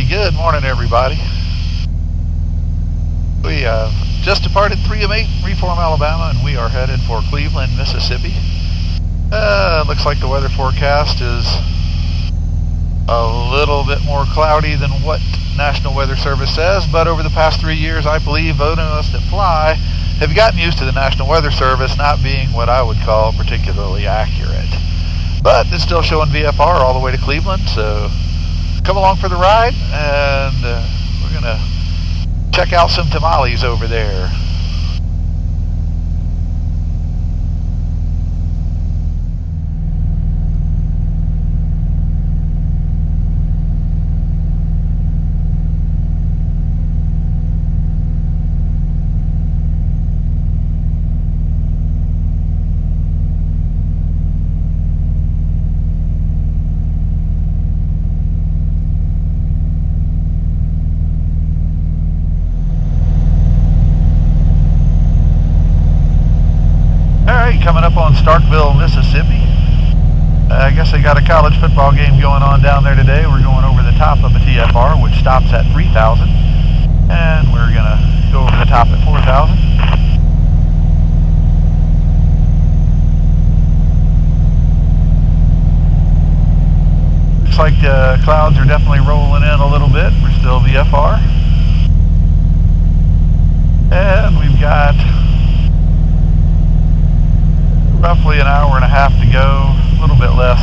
Good morning, everybody. We just departed 3 of 8 Reform, Alabama, and we are headed for Cleveland, Mississippi. Looks like the weather forecast is a little bit more cloudy than what National Weather Service says, but over the past 3 years, I believe those of us that fly have gotten used to the National Weather Service not being what I would call particularly accurate. But it's still showing VFR all the way to Cleveland, so come along for the ride, and we're going to check out some tamales over there. Coming up on Starkville, Mississippi. I guess they got a college football game going on down there today. We're going over the top of a TFR, which stops at 3,000, and we're going to go over the top at 4,000. Looks like the clouds are definitely rolling in a little bit. We're still VFR. And we've got roughly an hour and a half to go, a little bit less.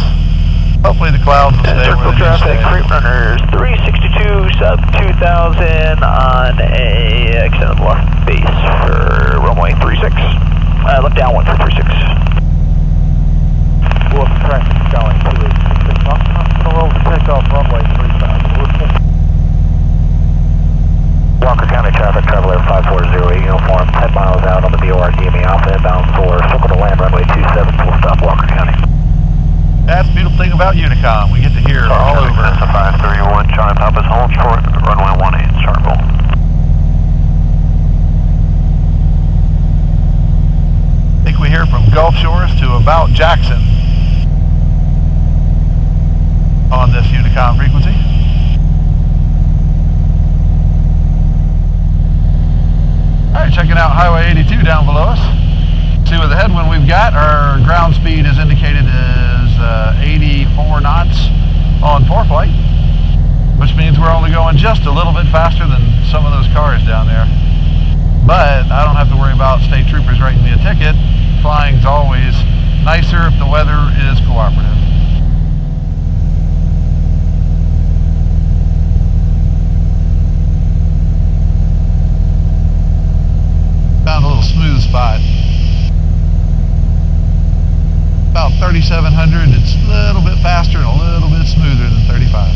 Hopefully the clouds will stay where they traffic, creep runners 362 sub 2000 on a extended left base for runway 36. Left down 1 for 36. Wolf traffic going 286 Hospital, take off runway 3000. Walker County traffic, traveler 5408 uniform, 10 miles out on the BOR DME Alpha, bound for circle to land, runway 27, full stop Walker County. That's the beautiful thing about Unicom, we get to hear all over. That's a 531, Charlie Papa's hold short, runway 18, Starkville. I think we hear from Gulf Shores to about Jackson on this Unicom frequency. Alright, checking out Highway 82 down below us. See what the headwind we've got. Our ground speed is indicated as 84 knots on ForeFlight, which means we're only going just a little bit faster than some of those cars down there. But I don't have to worry about state troopers writing me a ticket. Flying's always nicer if the weather is cooperative. Found a little smooth spot. About 3,700, it's a little bit faster and a little bit smoother than 35.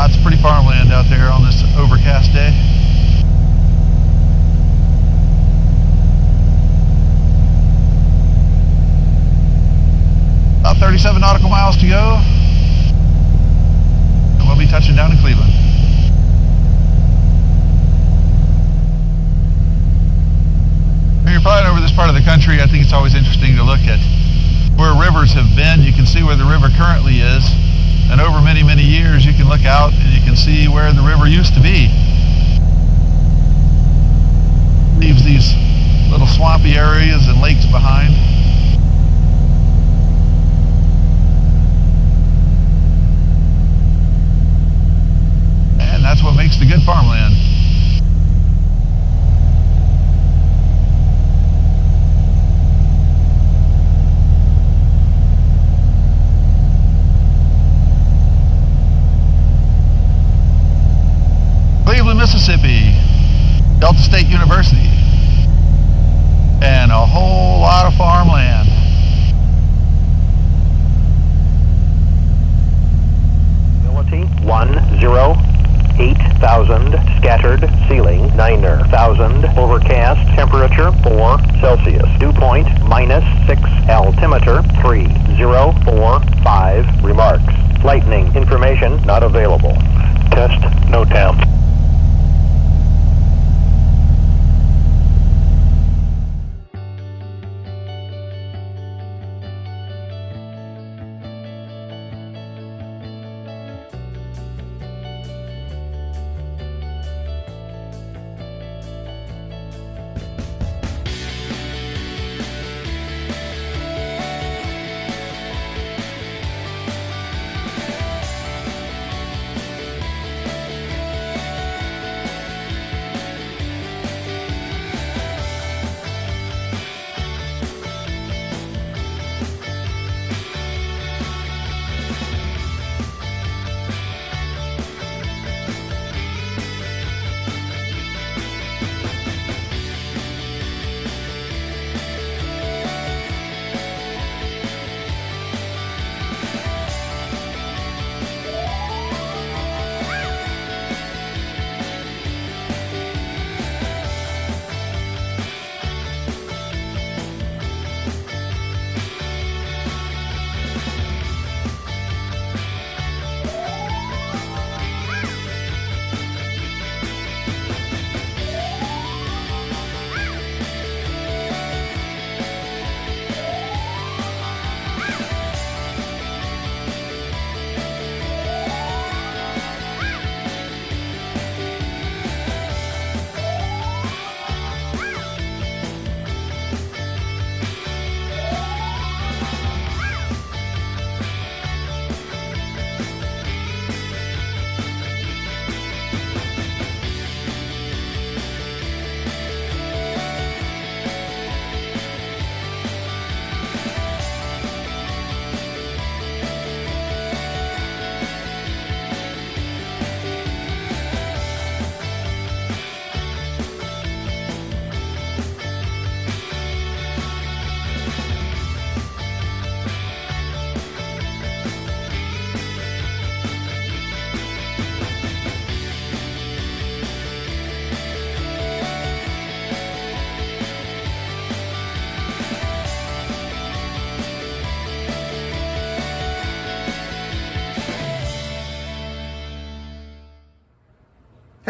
It's pretty farmland out there on this overcast day. About 37 nautical miles to go, and we'll be touching down in Cleveland. When you're flying over this part of the country, I think it's always interesting to look at where rivers have been. You can see where the river currently is, and over many, many years you can look out and you can see where the river used to be. Leaves these little swampy areas and lakes behind. And that's what makes the good farmland. Mississippi, Delta State University, and a whole lot of farmland. Ability 108,000, scattered, ceiling 9,000, overcast, temperature 4 Celsius, dew point -6, altimeter 3045, remarks. Lightning information not available. Test no down.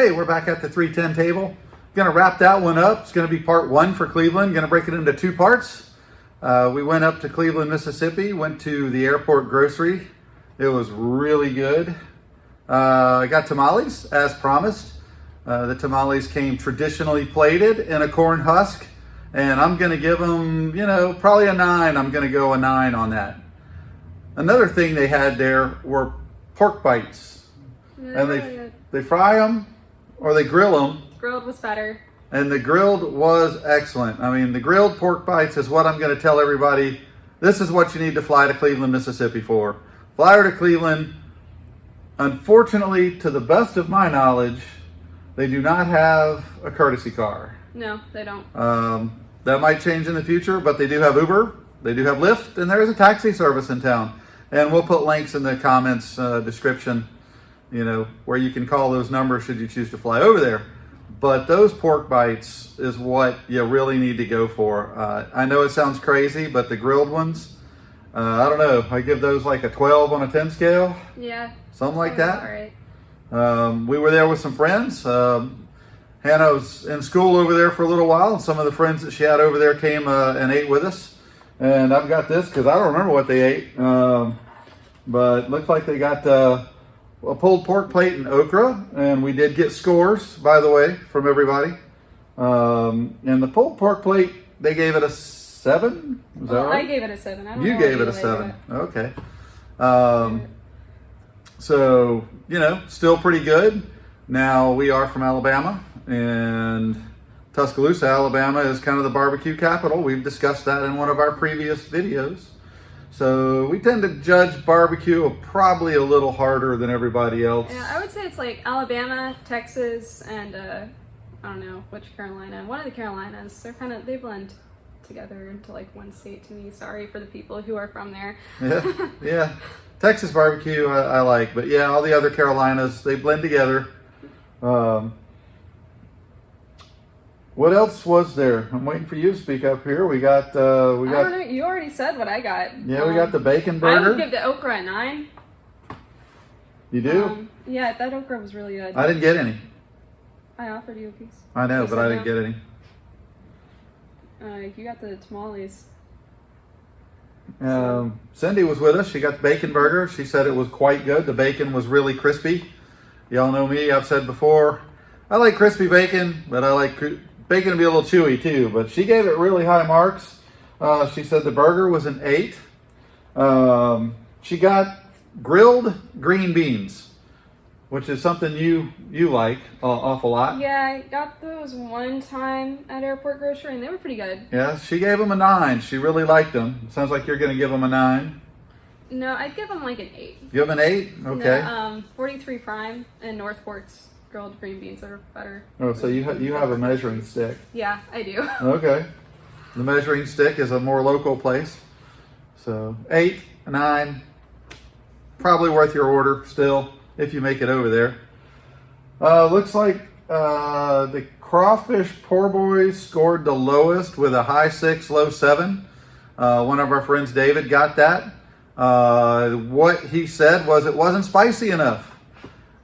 Hey, we're back at the 310 table. Gonna wrap that one up. It's gonna be part one for Cleveland. Gonna break it into two parts. We went up to Cleveland, Mississippi, went to the airport grocery. It was really good. I got tamales, as promised. The tamales came traditionally plated in a corn husk, and I'm gonna give them, you know, probably a 9. I'm gonna go a 9 on that. Another thing they had there were pork bites. Yeah, And they fry them or they grill them. grilled was better. And the grilled was excellent. I mean, the grilled pork bites is what I'm going to tell everybody. This is what you need to fly to Cleveland, Mississippi for. Fly her to Cleveland. Unfortunately, to the best of my knowledge, they do not have a courtesy car. No, they don't. That might change in the future, but they do have Uber, they do have Lyft, and there is a taxi service in town. And we'll put links in the comments description, you know, where you can call those numbers should you choose to fly over there. But those pork bites is what you really need to go for. I know it sounds crazy, but the grilled ones, I don't know, I give those like a 12 on a 10 scale. Yeah. Something like that. All right. We were there with some friends. Hannah was in school over there for a little while, and some of the friends that she had over there came and ate with us. And I've got this because I don't remember what they ate. But looks like they got a pulled pork plate and okra, and we did get scores, by the way, from everybody. And the pulled pork plate, they gave it a 7. Is that right? I gave it a 7. I don't You know gave what it a you 7. gave it. Okay. So, you know, still pretty good. Now, we are from Alabama, and Tuscaloosa, Alabama is kind of the barbecue capital. We've discussed that in one of our previous videos. So we tend to judge barbecue probably a little harder than everybody else. Yeah, I would say it's like Alabama, Texas, and I don't know which Carolina. One of the Carolinas. They blend together into like one state to me. Sorry for the people who are from there. Yeah, yeah. Texas barbecue I like, but yeah, all the other Carolinas, they blend together. What else was there? I'm waiting for you to speak up here. We got. I don't know. You already said what I got. Yeah, we got the bacon I burger. would give the okra a 9. You do? Yeah, that okra was really good. I didn't get any. I offered you a piece. I know, You but said I didn't no. get any. You got the tamales. Cindy was with us. She got the bacon burger. She said it was quite good. The bacon was really crispy. Y'all know me. I've said before, I like crispy bacon, but I like bacon to be a little chewy too. But she gave it really high marks. She said the burger was an 8. She got grilled green beans, which is something you like awful lot. Yeah, I got those one time at Airport Grocery, and they were pretty good. Yeah, she gave them a 9. She really liked them. Sounds like you're going to give them a 9. No, I'd give them like an 8. Give them an 8? Okay. No, 43 Prime and Northport's grilled green beans are better. Oh, so you have a measuring stick. Yeah, I do. Okay. The measuring stick is a more local place. So 8, 9, probably worth your order still if you make it over there. Looks like the crawfish poor boys scored the lowest with a high 6, low 7. One of our friends, David, got that. What he said was it wasn't spicy enough.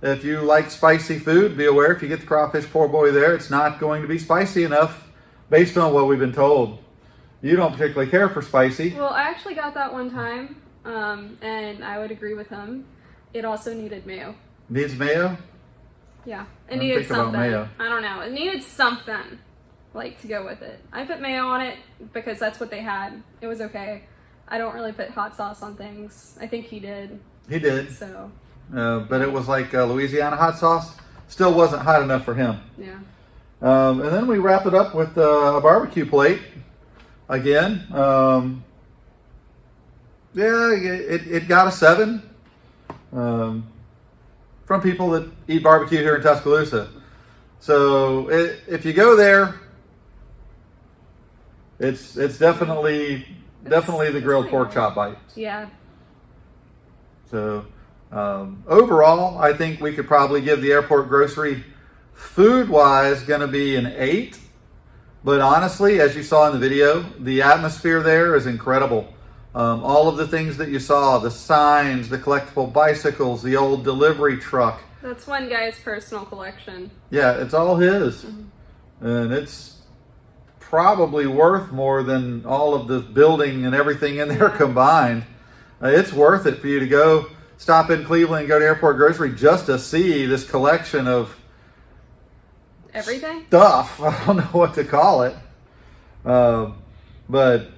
If you like spicy food, be aware if you get the crawfish poor boy there, it's not going to be spicy enough based on what we've been told. You don't particularly care for spicy. Well, I actually got that one time, and I would agree with him. It also needed mayo. Needs mayo? Yeah, I it don't needed think about something. mayo. I don't know. It needed something, like, to go with it. I put mayo on it because that's what they had. It was okay. I don't really put hot sauce on things. I think he did. He did. So. But it was like Louisiana hot sauce. Still wasn't hot enough for him. Yeah. And then we wrap it up with a barbecue plate. Again, yeah, it got a 7 from people that eat barbecue here in Tuscaloosa. So if you go there, it's definitely the grilled pork chop bite. Yeah. So overall, I think we could probably give the airport grocery food-wise going to be an 8. But honestly, as you saw in the video, the atmosphere there is incredible. All of the things that you saw, the signs, the collectible bicycles, the old delivery truck, That's one guy's personal collection. Yeah, it's all his. And it's probably worth more than all of the building and everything in there combined. It's worth it for you to go stop in Cleveland and go to Airport Grocery just to see this collection of everything stuff. I don't know what to call it. But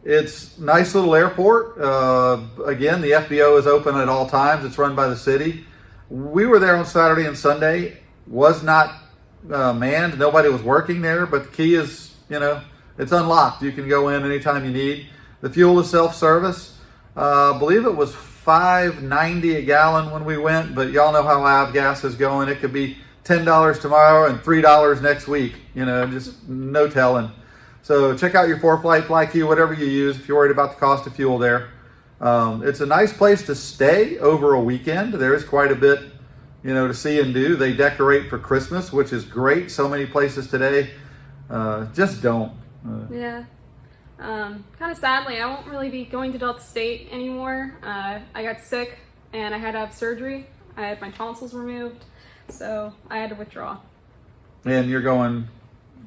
it's a nice little airport. Again, the FBO is open at all times. It's run by the city. We were there on Saturday and Sunday. Was not manned. Nobody was working there, but the key is, it's unlocked. You can go in anytime you need. The fuel is self-service. I believe it was $5.90 a gallon when we went, but y'all know how avgas is going. It could be $10 tomorrow and $3 next week. Just no telling. So check out your ForeFlight, FlyQ, whatever you use if you're worried about the cost of fuel there. It's a nice place to stay over a weekend. There's quite a bit, to see and do. They decorate for Christmas, which is great. So many places today just don't. Yeah. Kind of sadly, I won't really be going to Delta State anymore. I got sick and I had to have surgery. I had my tonsils removed, so I had to withdraw. And you're going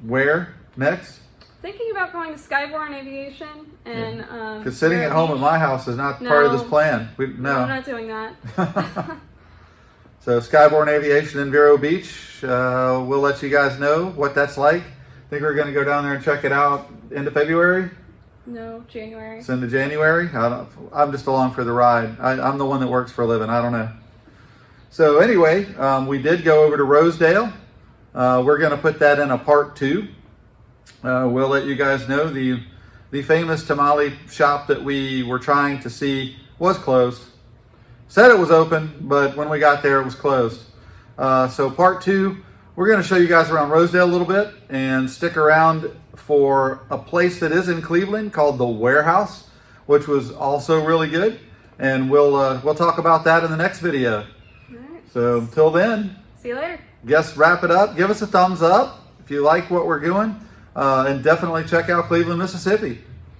where next? Thinking about going to Skyborne Aviation and because sitting at home at my house is not part of this plan. No, I'm not doing that. So Skyborne Aviation in Vero Beach. We'll let you guys know what that's like. I think we're going to go down there and check it out end of February. No, January. It's into January. I'm just along for the ride. I'm the one that works for a living. I don't know. So anyway, we did go over to Rosedale. We're going to put that in a part 2. We'll let you guys know the famous tamale shop that we were trying to see was closed. Said it was open, but when we got there, it was closed. So part 2, we're going to show you guys around Rosedale a little bit and stick around for a place that is in Cleveland called The Warehouse, which was also really good. And we'll talk about that in the next video. All right. So until then, see you later. Guess wrap it up. Give us a thumbs up if you like what we're doing. And definitely check out Cleveland, Mississippi.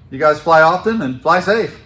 You guys fly often and fly safe.